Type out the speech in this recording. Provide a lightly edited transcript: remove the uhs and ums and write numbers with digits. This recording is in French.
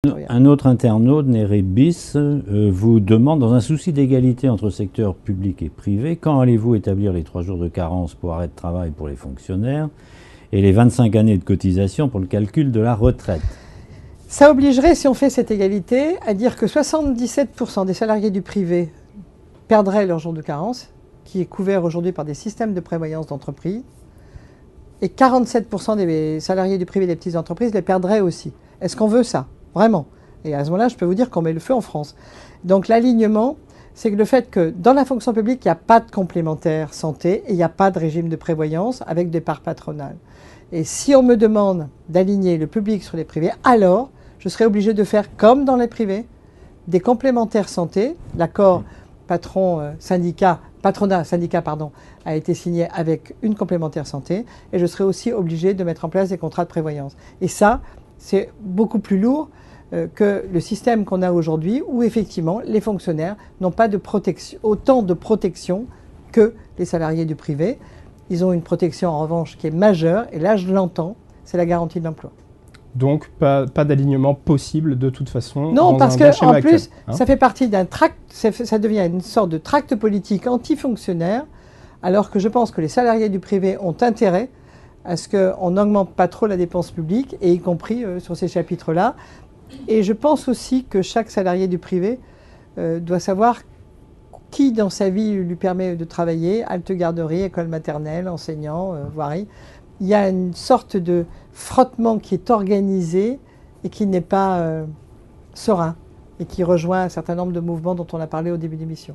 Un autre internaute, Nerebis, vous demande, dans un souci d'égalité entre secteur public et privé, quand allez-vous établir les 3 jours de carence pour arrêt de travail pour les fonctionnaires et les 25 années de cotisation pour le calcul de la retraite? Ça obligerait, si on fait cette égalité, à dire que 77% des salariés du privé perdraient leur jour de carence, qui est couvert aujourd'hui par des systèmes de prévoyance d'entreprise, et 47% des salariés du privé des petites entreprises les perdraient aussi. Est-ce qu'on veut ça? Vraiment. Et à ce moment-là, je peux vous dire qu'on met le feu en France. Donc l'alignement, c'est que le fait que dans la fonction publique, il n'y a pas de complémentaire santé et il n'y a pas de régime de prévoyance avec des parts patronales. Et si on me demande d'aligner le public sur les privés, alors je serai obligé de faire comme dans les privés, des complémentaires santé. L'accord patronat-syndicat a été signé avec une complémentaire santé et je serai aussi obligé de mettre en place des contrats de prévoyance. Et ça, c'est beaucoup plus lourd que le système qu'on a aujourd'hui où effectivement les fonctionnaires n'ont pas autant de protection que les salariés du privé. Ils ont une protection en revanche qui est majeure et là je l'entends, c'est la garantie de l'emploi. Donc pas d'alignement possible de toute façon. Non, parce qu'en plus, hein, ça fait partie d'un tract, ça devient une sorte de tract politique anti-fonctionnaire, alors que je pense que les salariés du privé ont intérêt à ce qu'on n'augmente pas trop la dépense publique, et y compris sur ces chapitres-là. Et je pense aussi que chaque salarié du privé doit savoir qui dans sa vie lui permet de travailler, halte garderie, école maternelle, enseignant, voirie. Il y a une sorte de frottement qui est organisé et qui n'est pas serein et qui rejoint un certain nombre de mouvements dont on a parlé au début de l'émission.